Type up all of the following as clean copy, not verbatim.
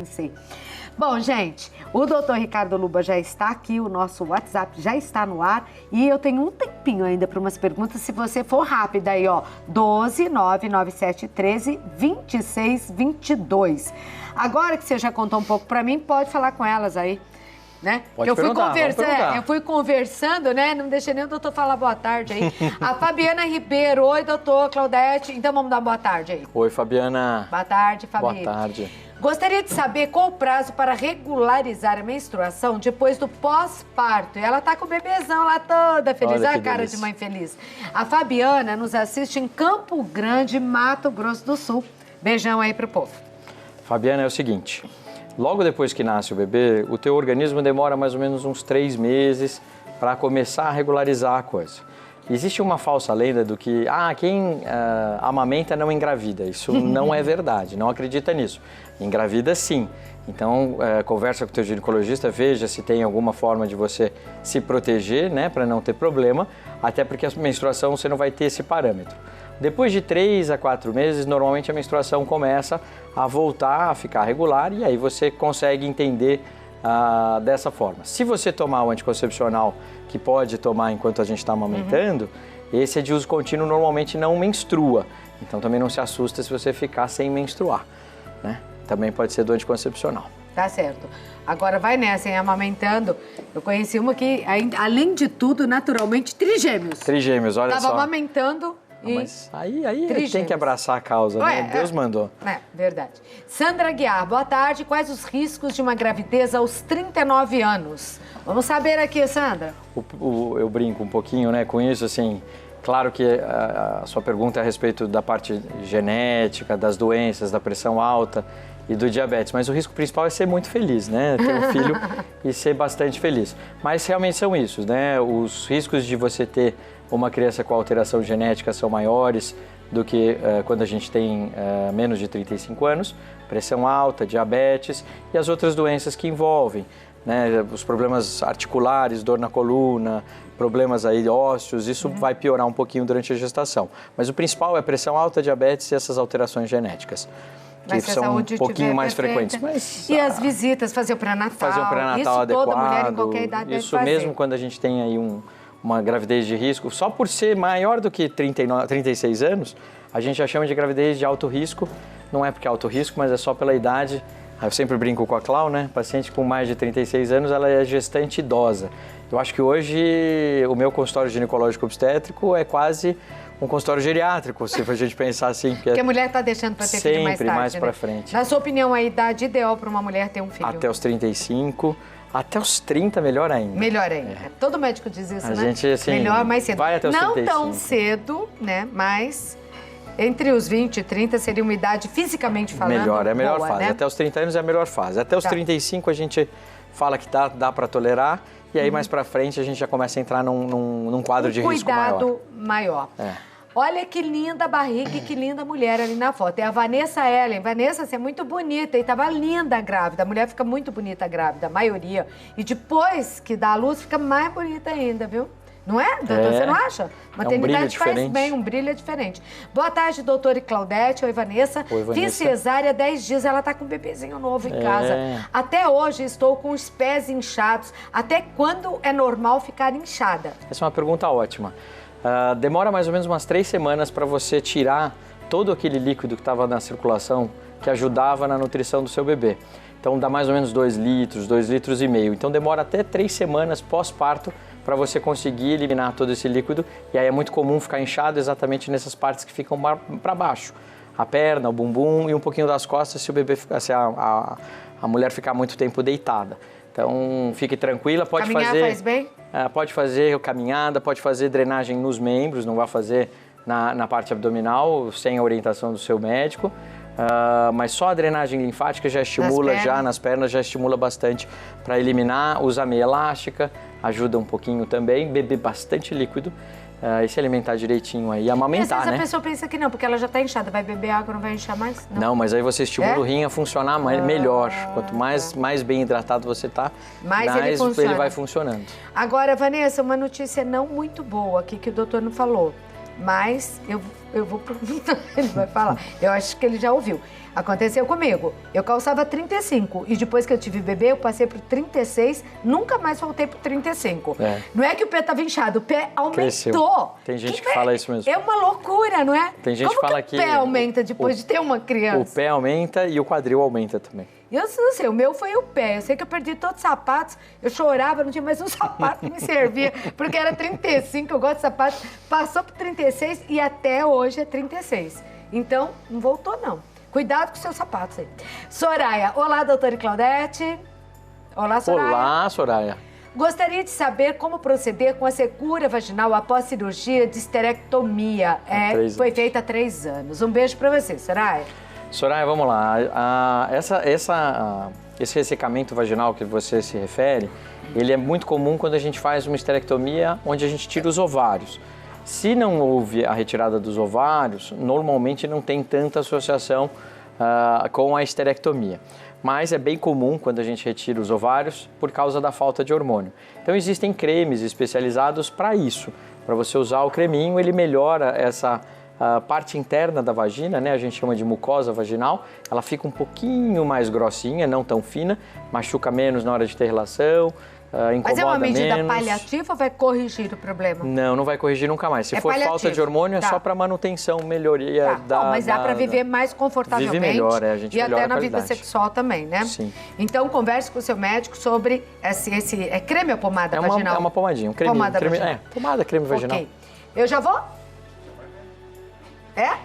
Sim. Bom, gente, o doutor Ricardo Luba já está aqui, o nosso WhatsApp já está no ar e eu tenho um tempinho ainda para umas perguntas, se você for rápida aí, ó, 12 997 13 26 22. Agora que você já contou um pouco para mim, pode falar com elas aí, né? Pode eu fui perguntar. eu fui conversando, né? Não deixei nem o doutor falar boa tarde aí. A Fabiana Ribeiro, oi, doutor Claudete, então vamos dar uma boa tarde aí. Oi, Fabiana. Boa tarde, Fabi. Boa tarde. Gostaria de saber qual o prazo para regularizar a menstruação depois do pós-parto. E ela tá com o bebezão lá toda feliz. Olha a cara delícia. De mãe feliz. A Fabiana nos assiste em Campo Grande, Mato Grosso do Sul. Beijão aí pro povo. Fabiana, é o seguinte, logo depois que nasce o bebê, o teu organismo demora mais ou menos uns 3 meses para começar a regularizar a coisa. Existe uma falsa lenda do que, quem amamenta não engravida. Isso não é verdade, não acredita nisso. Engravida sim. Então, conversa com o teu ginecologista, veja se tem alguma forma de você se proteger, né, para não ter problema, até porque a menstruação você não vai ter esse parâmetro. Depois de 3 a 4 meses, normalmente a menstruação começa a voltar a ficar regular e aí você consegue entender dessa forma. Se você tomar o anticoncepcional, que pode tomar enquanto a gente está amamentando, esse é de uso contínuo, normalmente não menstrua. Então também não se assusta se você ficar sem menstruar, né? Também pode ser do anticoncepcional. Tá certo. Agora vai nessa, hein? Amamentando. Eu conheci uma que, além de tudo, naturalmente, trigêmeos. Trigêmeos, olha só. Tava amamentando e... Mas aí tem que abraçar a causa, né? Deus mandou. É, verdade. Sandra Guiar, boa tarde. Quais os riscos de uma gravidez aos 39 anos? Vamos saber aqui, Sandra. Eu brinco um pouquinho, né, com isso, assim... Claro que a sua pergunta é a respeito da parte genética, das doenças, da pressão alta e do diabetes, mas o risco principal é ser muito feliz, né? Ter um filho e ser bastante feliz. Mas realmente são isso, né? Os riscos de você ter uma criança com alteração genética são maiores do que quando a gente tem menos de 35 anos, pressão alta, diabetes e as outras doenças que envolvem, né? Os problemas articulares, dor na coluna, problemas aí ósseos, isso vai piorar um pouquinho durante a gestação. Mas o principal é pressão alta, diabetes e essas alterações genéticas, que são um pouquinho mais frequentes. Mas, e as visitas, fazer o pré-natal. Fazer um pré-natal isso adequado. Toda mulher em qualquer idade deve isso fazer. Mesmo quando a gente tem aí uma gravidez de risco, só por ser maior do que 36 anos, a gente já chama de gravidez de alto risco. Não é porque é alto risco, mas é só pela idade. Eu sempre brinco com a Clau, né? Paciente com mais de 36 anos, ela é gestante idosa. Eu acho que hoje o meu consultório ginecológico obstétrico é quase um consultório geriátrico, se a gente pensar assim. Porque a mulher está deixando para ter filho mais tarde, sempre mais né? para frente. Na sua opinião, a idade ideal para uma mulher ter um filho? Até os 35, até os 30, melhor ainda. Melhor ainda. É. Todo médico diz isso, a né? Gente, assim, melhor mais cedo. Vai até os Não 35. tão cedo, né? Mas... Entre os 20 e 30 seria uma idade fisicamente falando melhor, é a melhor boa, fase. Né? Até os 30 anos é a melhor fase. Até os 35 a gente fala que dá para tolerar e aí mais para frente a gente já começa a entrar num quadro de risco maior. Cuidado maior. Olha que linda barriga e que linda mulher ali na foto. É a Vanessa Ellen. Vanessa, você é muito bonita e tava linda grávida. A mulher fica muito bonita grávida, a maioria. E depois que dá a luz, fica mais bonita ainda, viu? Não é, doutor? Você não acha? Maternidade faz bem, um brilho é diferente. Boa tarde, doutora e Claudete. Oi, Vanessa. Oi, Vanessa. Fiz cesárea há 10 dias, ela tá com um bebezinho novo em casa. Até hoje estou com os pés inchados. Até quando é normal ficar inchada? Essa é uma pergunta ótima. Demora mais ou menos umas 3 semanas para você tirar todo aquele líquido que estava na circulação que ajudava na nutrição do seu bebê. Então dá mais ou menos 2 litros, 2,5 litros. Então demora até 3 semanas pós-parto para você conseguir eliminar todo esse líquido. E aí é muito comum ficar inchado exatamente nessas partes que ficam para baixo. A perna, o bumbum e um pouquinho das costas se o bebê ficar, se a mulher ficar muito tempo deitada. Então fique tranquila, pode Caminhar fazer... faz bem? Pode fazer caminhada, pode fazer drenagem nos membros, não vai fazer na parte abdominal, sem a orientação do seu médico. Mas só a drenagem linfática já estimula, nas pernas já estimula bastante para eliminar, usar meia elástica, ajuda um pouquinho também, beber bastante líquido e se alimentar direitinho aí, amamentar, né? Às vezes a pessoa pensa que não, porque ela já está inchada, vai beber água, não vai inchar mais? Não, mas aí você estimula o rim a funcionar melhor. Quanto mais bem hidratado você está, mais ele vai funcionando. Agora, Vanessa, uma notícia não muito boa aqui que o doutor não falou. Mas eu vou perguntar, ele vai falar. Eu acho que ele já ouviu. Aconteceu comigo. Eu calçava 35 e depois que eu tive bebê, eu passei pro 36, nunca mais voltei pro 35. Não é que o pé tava inchado, o pé aumentou. Cresceu. Tem gente que fala isso mesmo. É uma loucura, não é? Tem gente Como que fala que o pé aumenta depois de ter uma criança? O pé aumenta e o quadril aumenta também. Eu não sei, o meu foi o pé. Eu sei que eu perdi todos os sapatos, eu chorava, não tinha mais um sapato que me servia, porque era 35, eu gosto de sapato. Passou pro 36 e até hoje é 36. Então, não voltou, não. Cuidado com os seus sapatos aí. Soraya, olá, doutora Claudete. Olá, Soraya. Olá, Soraya. Gostaria de saber como proceder com a secura vaginal após cirurgia de esterectomia. Foi feita há 3 anos. Um beijo pra você, Soraya. Soraya, vamos lá. Esse ressecamento vaginal que você se refere, ele é muito comum quando a gente faz uma esterectomia onde a gente tira os ovários. Se não houve a retirada dos ovários, normalmente não tem tanta associação com a esterectomia. Mas é bem comum quando a gente retira os ovários por causa da falta de hormônio. Então existem cremes especializados para isso. Para você usar o creminho, ele melhora essa parte interna da vagina, né? A gente chama de mucosa vaginal. Ela fica um pouquinho mais grossinha, não tão fina, machuca menos na hora de ter relação. Incomoda Mas é uma medida menos. paliativa ou vai corrigir o problema? Não, não vai corrigir nunca mais. Se for paliativo. falta de hormônio, é só para manutenção, melhoria da... Bom, mas dá para viver mais confortavelmente. Vive melhor, a gente e melhora até na a vida qualidade. sexual também, né? Sim. Então, converse com o seu médico sobre esse é creme ou pomada vaginal? É uma pomadinha, um creme. Pomada vaginal. Pomada, creme vaginal. Ok. Eu já vou?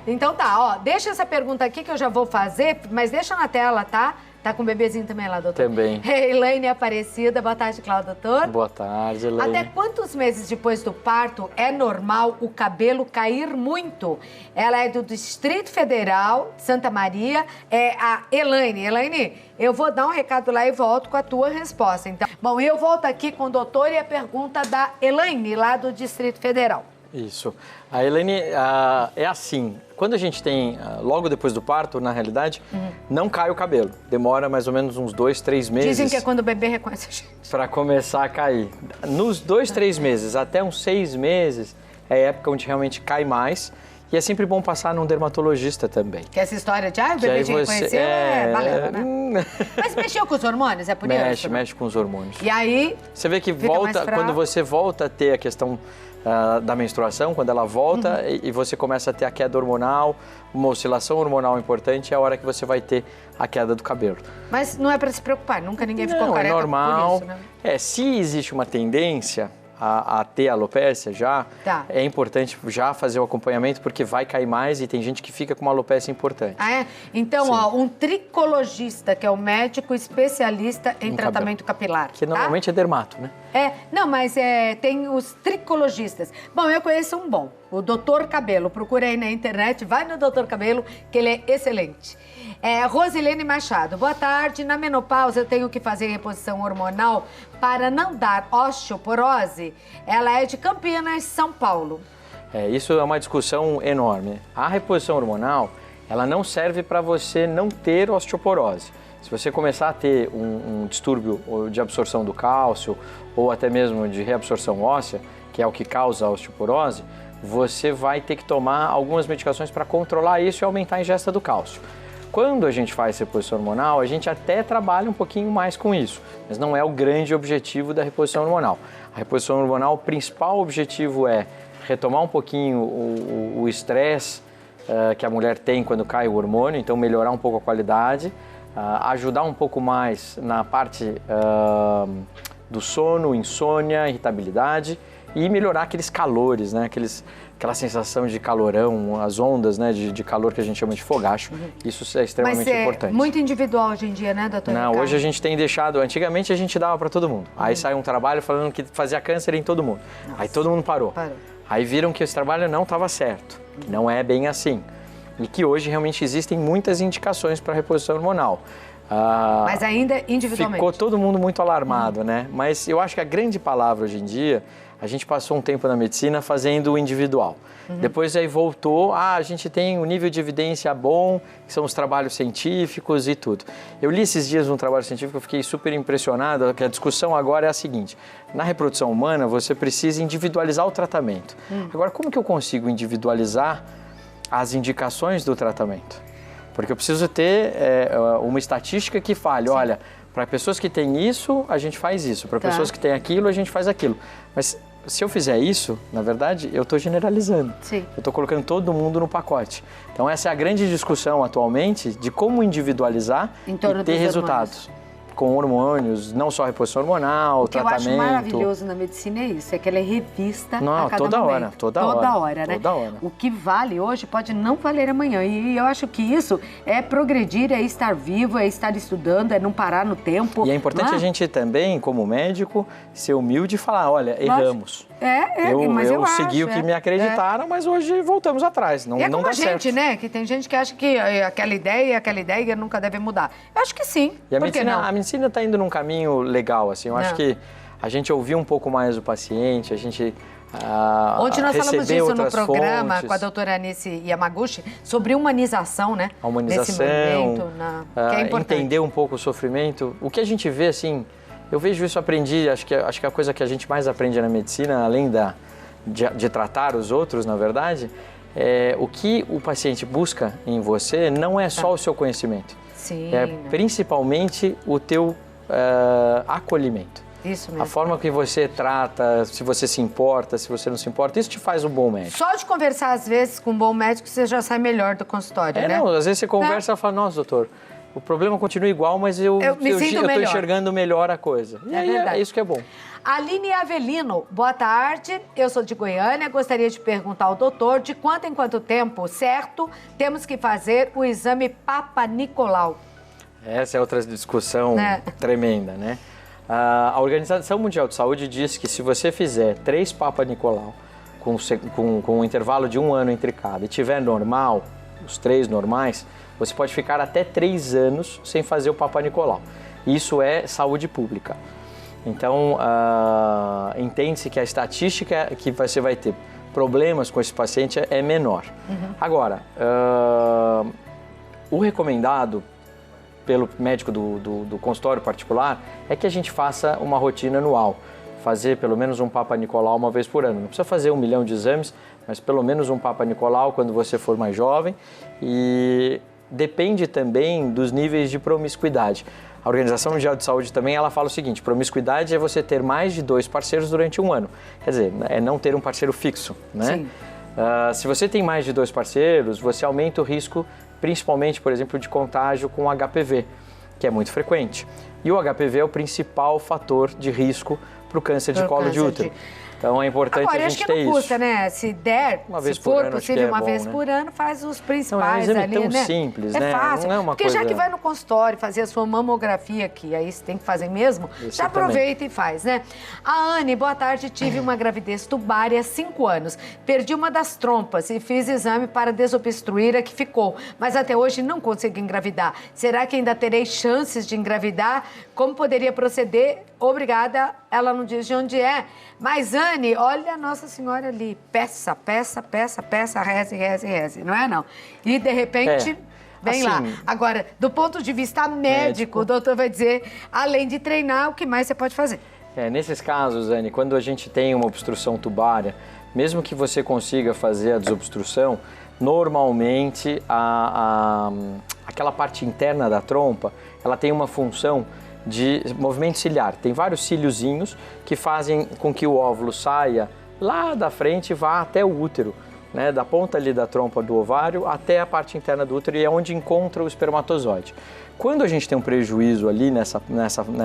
Então tá, ó, deixa essa pergunta aqui que eu já vou fazer, mas deixa na tela, tá? Tá com o bebezinho também lá, doutor? Também. Elaine Aparecida, boa tarde, Cláudio, doutor. Boa tarde, Elaine. Até quantos meses depois do parto é normal o cabelo cair muito? Ela é do Distrito Federal, Santa Maria, é a Elaine. Elaine, eu vou dar um recado lá e volto com a tua resposta. Então, bom, eu volto aqui com o doutor e a pergunta da Elaine, lá do Distrito Federal. Isso. A Elaine, é assim, quando a gente tem, logo depois do parto, na realidade, não cai o cabelo. Demora mais ou menos uns 2, 3 meses. Dizem que é quando o bebê reconhece a gente. Para começar a cair. Nos 2, 3 meses, até uns 6 meses, é a época onde realmente cai mais. E é sempre bom passar num dermatologista também. Que essa história de, o bebê te reconheceu é balela, né? Mas mexeu com os hormônios, é por isso? Mexe com os hormônios. E aí, você vê que volta, quando você volta a ter a questão da menstruação, quando ela volta e você começa a ter a queda hormonal, uma oscilação hormonal importante, é a hora que você vai ter a queda do cabelo. Mas não é para se preocupar, nunca ninguém ficou careca é normal. por isso, né? Se existe uma tendência a ter alopécia já, é importante já fazer o acompanhamento porque vai cair mais e tem gente que fica com uma alopécia importante. Então, um tricologista, que é o médico especialista em tratamento capilar. Que normalmente é dermato, né? Não, mas tem os tricologistas. Bom, eu conheço um bom, o Doutor Cabelo. Procura aí na internet, vai no Doutor Cabelo, que ele é excelente. Rosilene Machado, boa tarde. Na menopausa eu tenho que fazer reposição hormonal para não dar osteoporose. Ela é de Campinas, São Paulo. Isso é uma discussão enorme. A reposição hormonal, ela não serve para você não ter osteoporose. Se você começar a ter um distúrbio de absorção do cálcio ou até mesmo de reabsorção óssea, que é o que causa a osteoporose, você vai ter que tomar algumas medicações para controlar isso e aumentar a ingesta do cálcio. Quando a gente faz reposição hormonal, a gente até trabalha um pouquinho mais com isso, mas não é o grande objetivo da reposição hormonal. A reposição hormonal, o principal objetivo é retomar um pouquinho o estresse que a mulher tem quando cai o hormônio, então melhorar um pouco a qualidade, ajudar um pouco mais na parte do sono, insônia, irritabilidade e melhorar aqueles calores, né? Aquela sensação de calorão, as ondas, né, de calor que a gente chama de fogacho. Isso é extremamente importante. Muito individual hoje em dia, né, doutora? Não, hoje a gente tem deixado... Antigamente a gente dava para todo mundo. Aí saiu um trabalho falando que fazia câncer em todo mundo. Nossa. Aí todo mundo parou. Aí viram que esse trabalho não estava certo, que não é bem assim. E que hoje realmente existem muitas indicações para reposição hormonal. Mas ainda individualmente. Ficou todo mundo muito alarmado, né? Mas eu acho que a grande palavra hoje em dia, a gente passou um tempo na medicina fazendo o individual. Depois aí voltou, a gente tem um nível de evidência bom, que são os trabalhos científicos e tudo. Eu li esses dias um trabalho científico, eu fiquei super impressionado, que a discussão agora é a seguinte: na reprodução humana você precisa individualizar o tratamento. Agora, como que eu consigo individualizar as indicações do tratamento? Porque eu preciso ter uma estatística que fale, olha, para pessoas que têm isso, a gente faz isso. Para pessoas que têm aquilo, a gente faz aquilo. Mas se eu fizer isso, na verdade, eu estou generalizando. Sim. Eu estou colocando todo mundo no pacote. Então, essa é a grande discussão atualmente de como individualizar e ter resultados. Com hormônios, não só reposição hormonal, tratamento. O que eu acho maravilhoso na medicina é isso, é que ela é revista a cada toda momento. Hora, toda hora, né? Toda hora. O que vale hoje pode não valer amanhã. E eu acho que isso é progredir, é estar vivo, é estar estudando, é não parar no tempo. E é importante a gente também, como médico, ser humilde e falar, olha, erramos. Mas eu segui acho, o que me acreditaram, mas hoje voltamos atrás. Não, é como não dá a gente, certo. né? Que tem gente que acha que aquela ideia nunca deve mudar. Eu acho que sim. E a Por que não? medicina está indo num caminho legal, assim. Eu acho que a gente ouvir um pouco mais o paciente, a gente Ontem nós falamos disso no programa fontes. com a doutora Anice Yamaguchi sobre humanização, né? A humanização, nesse momento, que é importante. entender um pouco o sofrimento. O que a gente vê, assim, eu vejo isso, aprendi, acho que a coisa que a gente mais aprende na medicina, além de tratar os outros, na verdade, é o que o paciente busca em você não é só o seu conhecimento. Sim. É principalmente o teu acolhimento. Isso mesmo. A forma que você trata, se você se importa, se você não se importa, isso te faz um bom médico. Só de conversar, às vezes, com um bom médico, você já sai melhor do consultório, né? Não, às vezes você conversa e fala, nossa, doutor, o problema continua igual, mas eu estou enxergando melhor a coisa. E aí é isso que é bom. Aline Avelino, boa tarde. Eu sou de Goiânia. Gostaria de perguntar ao doutor de quanto em quanto tempo, certo, temos que fazer o exame Papa Nicolau. Essa é outra discussão tremenda, né? A Organização Mundial de Saúde diz que se você fizer 3 Papa Nicolau com um intervalo de 1 ano entre cada e tiver normal, os 3 normais, você pode ficar até 3 anos sem fazer o Papa Nicolau. Isso é saúde pública. Então, entende-se que a estatística que você vai ter problemas com esse paciente é menor. Agora, o recomendado pelo médico do consultório particular é que a gente faça uma rotina anual. Fazer pelo menos um Papa Nicolau uma vez por ano. Não precisa fazer 1 milhão de exames, mas pelo menos um Papa Nicolau quando você for mais jovem. E depende também dos níveis de promiscuidade. A Organização Mundial de Saúde também ela fala o seguinte, promiscuidade é você ter mais de 2 parceiros durante 1 ano. Quer dizer, é não ter um parceiro fixo, né? Sim. Se você tem mais de 2 parceiros, você aumenta o risco, principalmente, por exemplo, de contágio com HPV, que é muito frequente. E o HPV é o principal fator de risco para o câncer de colo de útero. Então é importante a gente ter isso. Agora, acho que não custa, né? Se der, se for possível, uma vez por ano, faz os principais ali, né? É um exame tão simples, né? É fácil. Não é uma porque já que vai no consultório fazer a sua mamografia, que aí você tem que fazer mesmo, já aproveita e faz, né? A Anne, boa tarde, tive uma gravidez tubária há 5 anos. Perdi uma das trompas e fiz exame para desobstruir a que ficou, mas até hoje não consegui engravidar. Será que ainda terei chances de engravidar? Como poderia proceder? Obrigada. Ela não diz de onde é. Mas, Anne, olha a Nossa Senhora ali. Peça, reze, não é não? E, de repente, vem lá. Agora, do ponto de vista médico, o doutor vai dizer, além de treinar, o que mais você pode fazer? Nesses casos, Anne, quando a gente tem uma obstrução tubária, mesmo que você consiga fazer a desobstrução, normalmente aquela parte interna da trompa, ela tem uma função de movimento ciliar. Tem vários ciliozinhos que fazem com que o óvulo saia lá da frente e vá até o útero, né? Da ponta ali da trompa do ovário até a parte interna do útero e é onde encontra o espermatozoide. Quando a gente tem um prejuízo ali nessa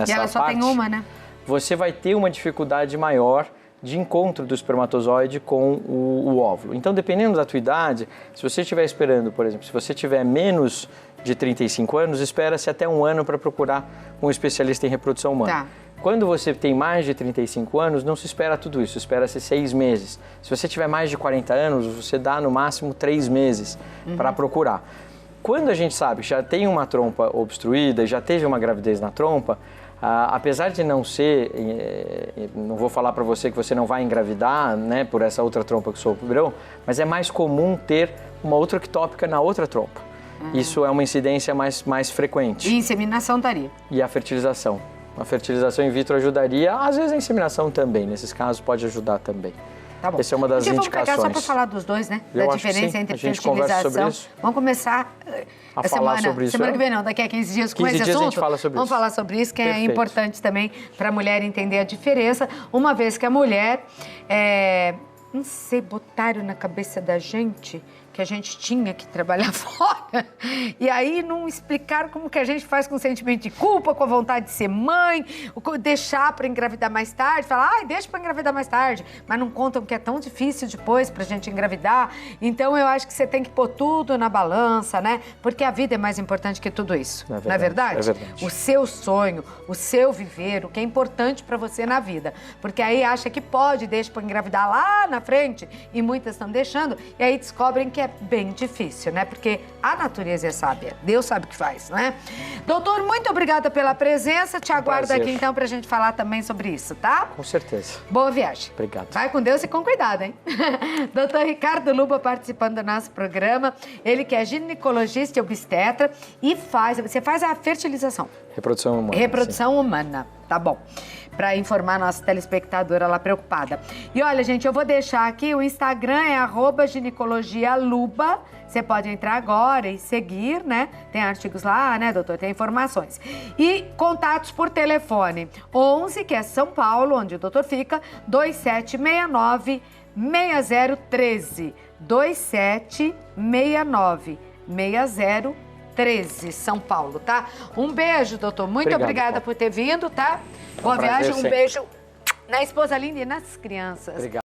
e ela só tem uma, né? Você vai ter uma dificuldade maior de encontro do espermatozoide com o óvulo. Então, dependendo da tua idade, se você estiver esperando, por exemplo, se você tiver menos de 35 anos, espera-se até 1 ano para procurar um especialista em reprodução humana. Tá. Quando você tem mais de 35 anos, não se espera tudo isso, espera-se 6 meses. Se você tiver mais de 40 anos, você dá no máximo 3 meses para procurar. Quando a gente sabe que já tem uma trompa obstruída, já teve uma gravidez na trompa, apesar de não ser, não vou falar para você que você não vai engravidar, né, por essa outra trompa que sobrou, mas é mais comum ter uma outra ectópica na outra trompa. Isso é uma incidência mais frequente. E inseminação daria? E a fertilização. A fertilização in vitro ajudaria, às vezes a inseminação também, nesses casos pode ajudar também. Tá bom. Essa é uma das Vamos indicações. pegar só para falar dos dois, né? Eu da acho que diferença sim. entre A gente conversa sobre fertilização. isso. Vamos começar A falar sobre isso, semana é? que vem não, daqui a 15 dias com 15 esse dias a assunto. gente fala sobre Vamos isso. falar sobre isso, que é Perfeito. importante também para a mulher entender a diferença, uma vez que a mulher, não sei, botaram na cabeça da gente que a gente tinha que trabalhar fora. E aí não explicaram como que a gente faz com o sentimento de culpa, com a vontade de ser mãe, deixar para engravidar mais tarde, falar, ai, deixa para engravidar mais tarde, mas não contam que é tão difícil depois pra gente engravidar. Então eu acho que você tem que pôr tudo na balança, né? Porque a vida é mais importante que tudo isso. Não é verdade? É verdade. O seu sonho, o seu viver, o que é importante para você na vida. Porque aí acha que pode, deixa para engravidar lá na frente, e muitas estão deixando, e aí descobrem que é bem difícil, né? Porque a natureza é sábia, Deus sabe o que faz, né? Doutor, muito obrigada pela presença, te aguardo aqui então pra gente falar também sobre isso, tá? Com certeza. Boa viagem. Obrigado. Vai com Deus e com cuidado, hein? Doutor Ricardo Luba participando do nosso programa, ele que é ginecologista e obstetra e você faz a fertilização. Reprodução humana. Reprodução humana, tá bom. Para informar a nossa telespectadora lá preocupada. E olha, gente, eu vou deixar aqui, o Instagram é @ginecologialuba. Você pode entrar agora e seguir, né? Tem artigos lá, né, doutor? Tem informações. E contatos por telefone. 11, que é São Paulo, onde o doutor fica, 2769-6013. 2769-6013, São Paulo, tá? Um beijo, doutor. Muito obrigada por ter vindo, tá? Boa viagem, um beijo na esposa linda e nas crianças. Obrigado.